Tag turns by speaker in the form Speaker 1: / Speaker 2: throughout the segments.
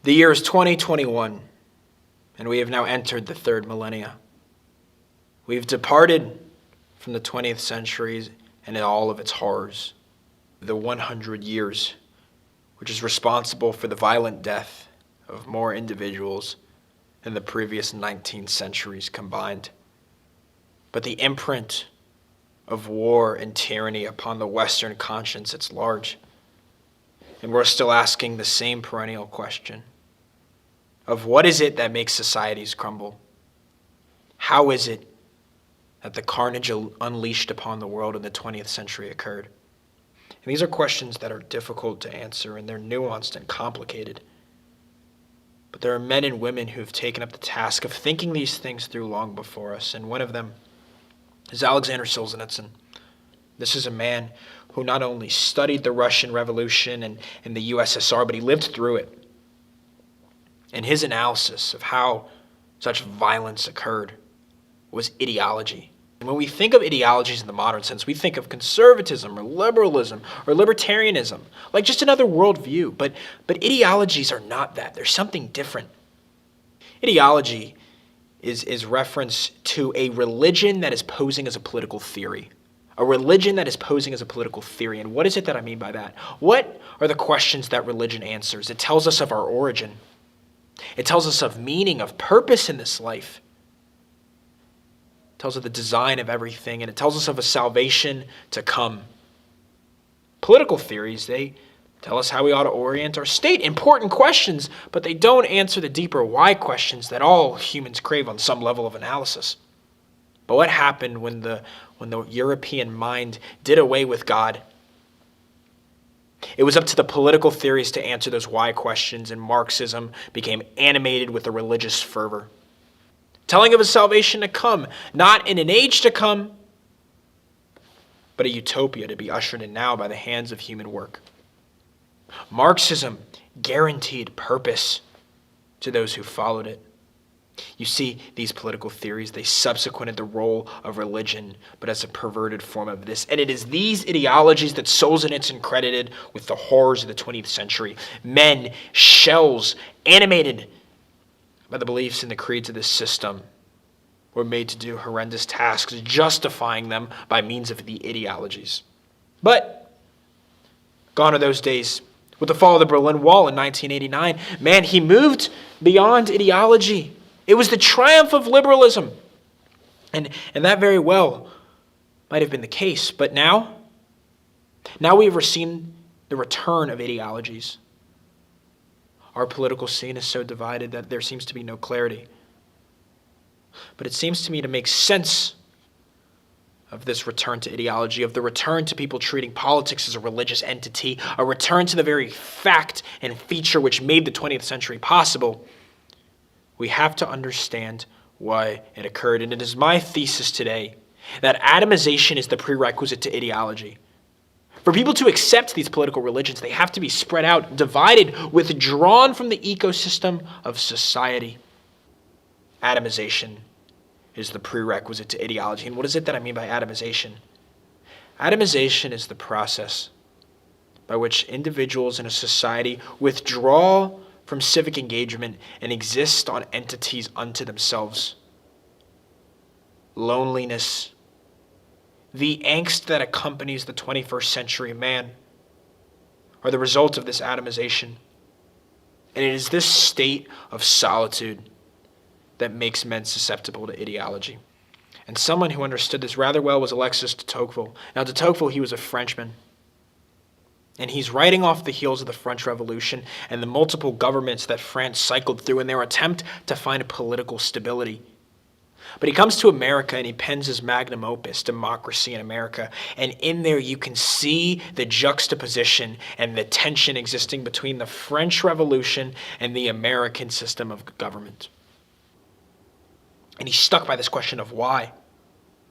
Speaker 1: The year is 2021, and we have now entered the third millennia. We've departed from the 20th century and all of its horrors. The 100 years, which is responsible for the violent death of more individuals than the previous 19 centuries combined. But the imprint of war and tyranny upon the Western conscience, it's large. And we're still asking the same perennial question of what is it that makes societies crumble? How is it that the carnage unleashed upon the world in the 20th century occurred? And these are questions that are difficult to answer, and they're nuanced and complicated. But there are men and women who have taken up the task of thinking these things through long before us, and one of them is Alexander Solzhenitsyn. This is a man who not only studied the Russian Revolution and the USSR, but he lived through it. And his analysis of how such violence occurred was ideology. And when we think of ideologies in the modern sense, we think of conservatism or liberalism or libertarianism, like just another worldview. But ideologies are not that. They're something different. Ideology is reference to a religion that is posing as a political theory. A religion that is posing as a political theory. And what is it that I mean by that? What are the questions that religion answers? It tells us of our origin. It tells us of meaning, of purpose in this life. It tells us the design of everything, and it tells us of a salvation to come. Political theories, they tell us how we ought to orient our state. Important questions, but they don't answer the deeper why questions that all humans crave on some level of analysis. But what happened when the European mind did away with God? It was up to the political theories to answer those why questions, and Marxism became animated with a religious fervor, telling of a salvation to come, not in an age to come, but a utopia to be ushered in now by the hands of human work. Marxism guaranteed purpose to those who followed it. You see, these political theories, they subsequented the role of religion, but as a perverted form of this. And it is these ideologies that Solzhenitsyn credited with the horrors of the 20th century. Men, shells, animated by the beliefs and the creeds of this system, were made to do horrendous tasks, justifying them by means of the ideologies. But gone are those days. With the fall of the Berlin Wall in 1989, man, he moved beyond ideology. It was the triumph of liberalism. And that very well might have been the case. But now we have seen the return of ideologies. Our political scene is so divided that there seems to be no clarity. But it seems to me to make sense of this return to ideology, of the return to people treating politics as a religious entity, a return to the very fact and feature which made the 20th century possible. We have to understand why it occurred. And it is my thesis today that atomization is the prerequisite to ideology. For people to accept these political religions, they have to be spread out, divided, withdrawn from the ecosystem of society. Atomization is the prerequisite to ideology. And what is it that I mean by atomization? Atomization is the process by which individuals in a society withdraw from civic engagement and exist on entities unto themselves. Loneliness, the angst that accompanies the 21st century man, are the result of this atomization. And it is this state of solitude that makes men susceptible to ideology. And someone who understood this rather well was Alexis de Tocqueville. Now, de Tocqueville, he was a Frenchman. And he's riding off the heels of the French Revolution and the multiple governments that France cycled through in their attempt to find political stability. But he comes to America and he pens his magnum opus, Democracy in America. And in there you can see the juxtaposition and the tension existing between the French Revolution and the American system of government. And he's stuck by this question of why.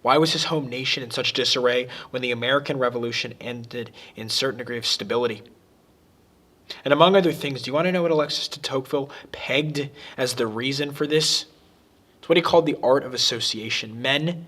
Speaker 1: Why was his home nation in such disarray when the American Revolution ended in a certain degree of stability? And among other things, do you want to know what Alexis de Tocqueville pegged as the reason for this? It's what he called the art of association. Men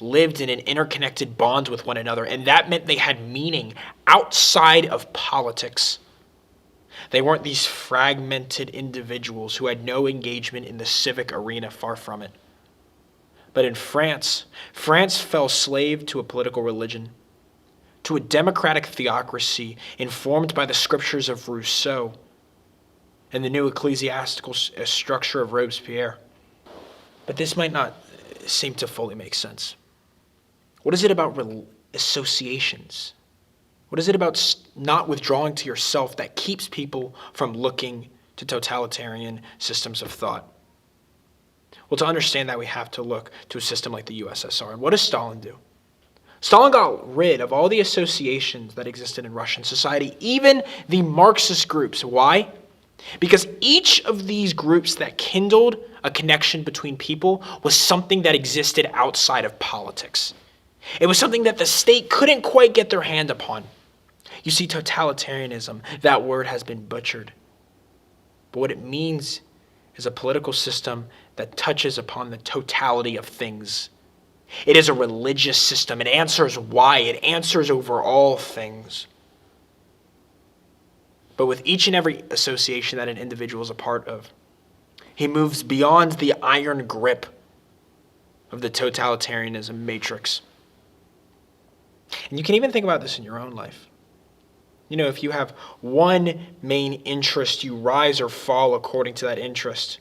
Speaker 1: lived in an interconnected bond with one another, and that meant they had meaning outside of politics. They weren't these fragmented individuals who had no engagement in the civic arena, far from it. But in France, France fell slave to a political religion, to a democratic theocracy informed by the scriptures of Rousseau and the new ecclesiastical structure of Robespierre. But this might not seem to fully make sense. What is it about associations? What is it about not withdrawing to yourself that keeps people from looking to totalitarian systems of thought? Well, to understand that, we have to look to a system like the USSR. And what does Stalin do? Stalin got rid of all the associations that existed in Russian society, even the Marxist groups. Why? Because each of these groups that kindled a connection between people was something that existed outside of politics. It was something that the state couldn't quite get their hand upon. You see, totalitarianism, that word has been butchered. But what it means is a political system that touches upon the totality of things. It is a religious system. It answers why. It answers over all things. But with each and every association that an individual is a part of, he moves beyond the iron grip of the totalitarianism matrix. And you can even think about this in your own life. You know, if you have one main interest, you rise or fall according to that interest.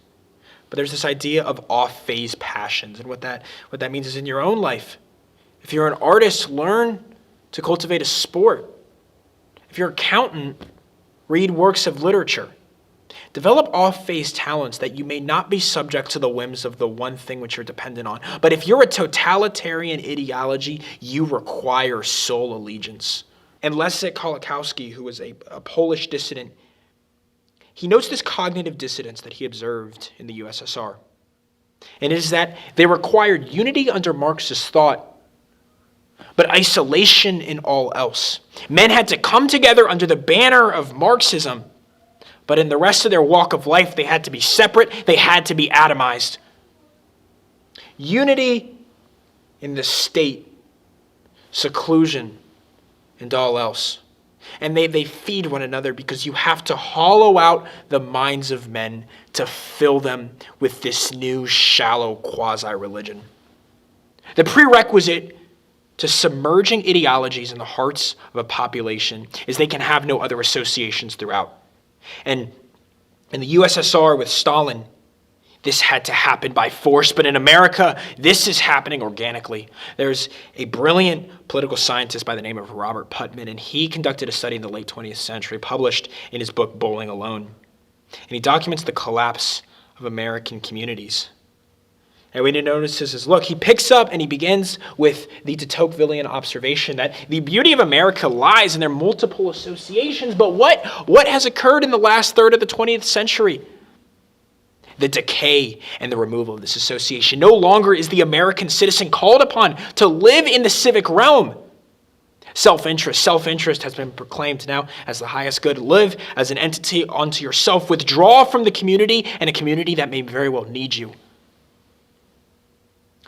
Speaker 1: But there's this idea of off-phase passions. And what that means is in your own life. If you're an artist, learn to cultivate a sport. If you're an accountant, read works of literature. Develop off-phase talents that you may not be subject to the whims of the one thing which you're dependent on. But if you're a totalitarian ideology, you require sole allegiance. And Leszek Kolakowski, who was a Polish dissident, he notes this cognitive dissonance that he observed in the USSR. And it is that they required unity under Marxist thought, but isolation in all else. Men had to come together under the banner of Marxism, but in the rest of their walk of life, they had to be separate, they had to be atomized. Unity in the state, seclusion, and all else. And they feed one another because you have to hollow out the minds of men to fill them with this new shallow quasi-religion. The prerequisite to submerging ideologies in the hearts of a population is they can have no other associations throughout. And in the USSR with Stalin, this had to happen by force, but in America, this is happening organically. There's a brilliant political scientist by the name of Robert Putnam, and he conducted a study in the late 20th century, published in his book, Bowling Alone. And he documents the collapse of American communities. And what he notices is, look, he picks up and he begins with the de Tocquevillian observation that the beauty of America lies in their multiple associations, but what has occurred in the last third of the 20th century? The decay and the removal of this association. No longer is the American citizen called upon to live in the civic realm. Self-interest has been proclaimed now as the highest good. Live as an entity unto yourself. Withdraw from the community and a community that may very well need you.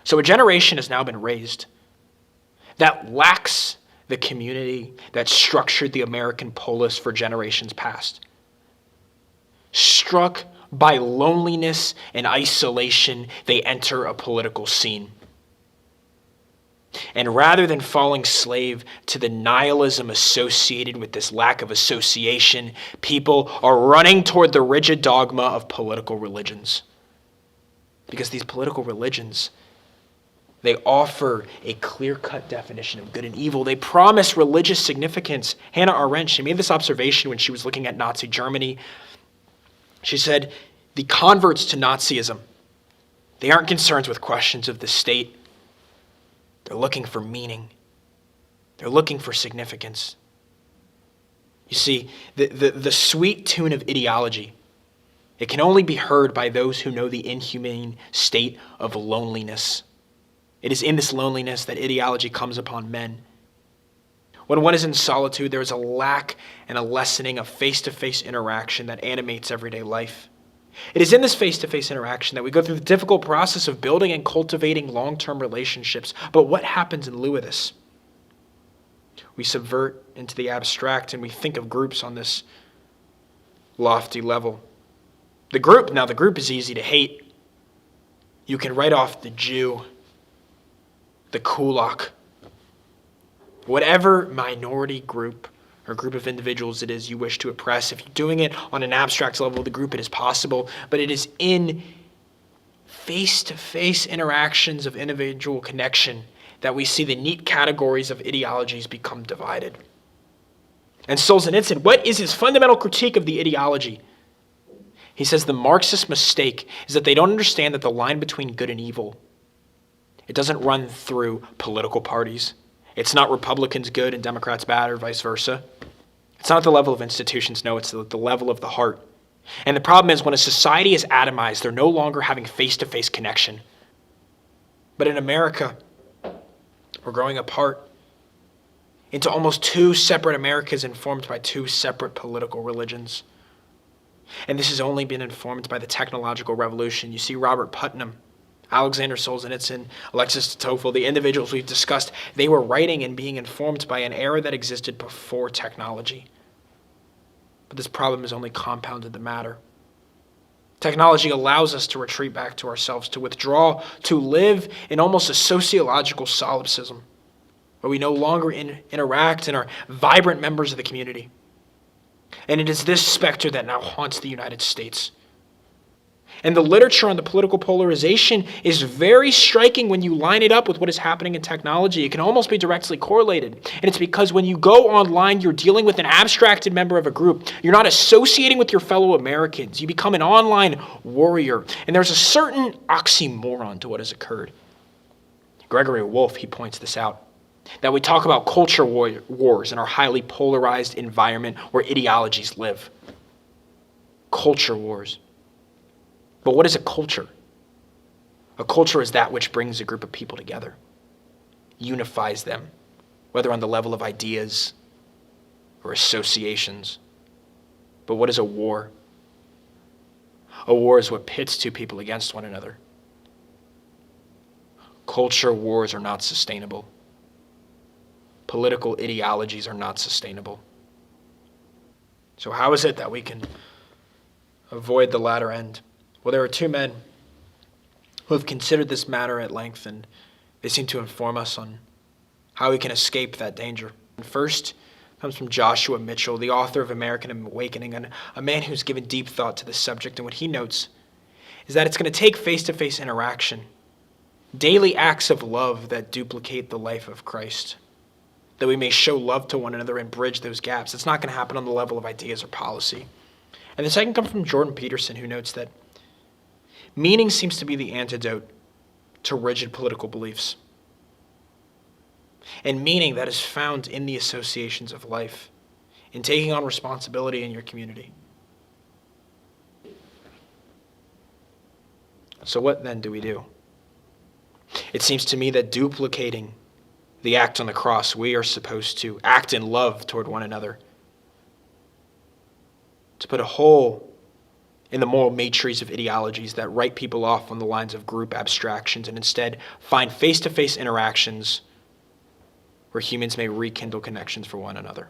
Speaker 1: So a generation has now been raised that lacks the community that structured the American polis for generations past. Struck by loneliness and isolation, they enter a political scene. And rather than falling slave to the nihilism associated with this lack of association, people are running toward the rigid dogma of political religions. Because these political religions, they offer a clear-cut definition of good and evil. They promise religious significance. Hannah Arendt, she made this observation when she was looking at Nazi Germany. She said, the converts to Nazism, they aren't concerned with questions of the state. They're looking for meaning. They're looking for significance. You see, the sweet tune of ideology, it can only be heard by those who know the inhumane state of loneliness. It is in this loneliness that ideology comes upon men. When one is in solitude, there is a lack and a lessening of face-to-face interaction that animates everyday life. It is in this face-to-face interaction that we go through the difficult process of building and cultivating long-term relationships. But what happens in lieu of this? We subvert into the abstract and we think of groups on this lofty level. The group is easy to hate. You can write off the Jew, the kulak, whatever minority group or group of individuals it is you wish to oppress. If you're doing it on an abstract level of the group, it is possible, but it is in face-to-face interactions of individual connection that we see the neat categories of ideologies become divided. And Solzhenitsyn, what is his fundamental critique of the ideology? He says the Marxist mistake is that they don't understand that the line between good and evil, it doesn't run through political parties. It's not Republicans good and Democrats bad or vice versa. It's not at the level of institutions, no, it's at the level of the heart. And the problem is when a society is atomized, they're no longer having face-to-face connection. But in America, we're growing apart into almost two separate Americas informed by two separate political religions. And this has only been informed by the technological revolution. You see Robert Putnam, Alexander Solzhenitsyn, Alexis de Tocqueville, the individuals we've discussed, they were writing and being informed by an era that existed before technology. But this problem has only compounded the matter. Technology allows us to retreat back to ourselves, to withdraw, to live in almost a sociological solipsism, where we no longer interact and are vibrant members of the community. And it is this specter that now haunts the United States. And the literature on the political polarization is very striking when you line it up with what is happening in technology. It can almost be directly correlated. And it's because when you go online, you're dealing with an abstracted member of a group. You're not associating with your fellow Americans. You become an online warrior. And there's a certain oxymoron to what has occurred. Gregory Wolfe, he points this out. That we talk about culture wars in our highly polarized environment where ideologies live. Culture wars. But what is a culture? A culture is that which brings a group of people together, unifies them, whether on the level of ideas or associations. But what is a war? A war is what pits two people against one another. Culture wars are not sustainable. Political ideologies are not sustainable. So how is it that we can avoid the latter end? Well, there are two men who have considered this matter at length, and they seem to inform us on how we can escape that danger. And first comes from Joshua Mitchell, the author of American Awakening, and a man who's given deep thought to this subject. And what he notes is that it's going to take face-to-face interaction, daily acts of love that duplicate the life of Christ, that we may show love to one another and bridge those gaps. It's not going to happen on the level of ideas or policy. And the second comes from Jordan Peterson, who notes that meaning seems to be the antidote to rigid political beliefs. And meaning that is found in the associations of life, in taking on responsibility in your community. So what then do we do? It seems to me that duplicating the act on the cross, we are supposed to act in love toward one another, to put a hole in the moral matrices of ideologies that write people off on the lines of group abstractions and instead find face-to-face interactions where humans may rekindle connections for one another.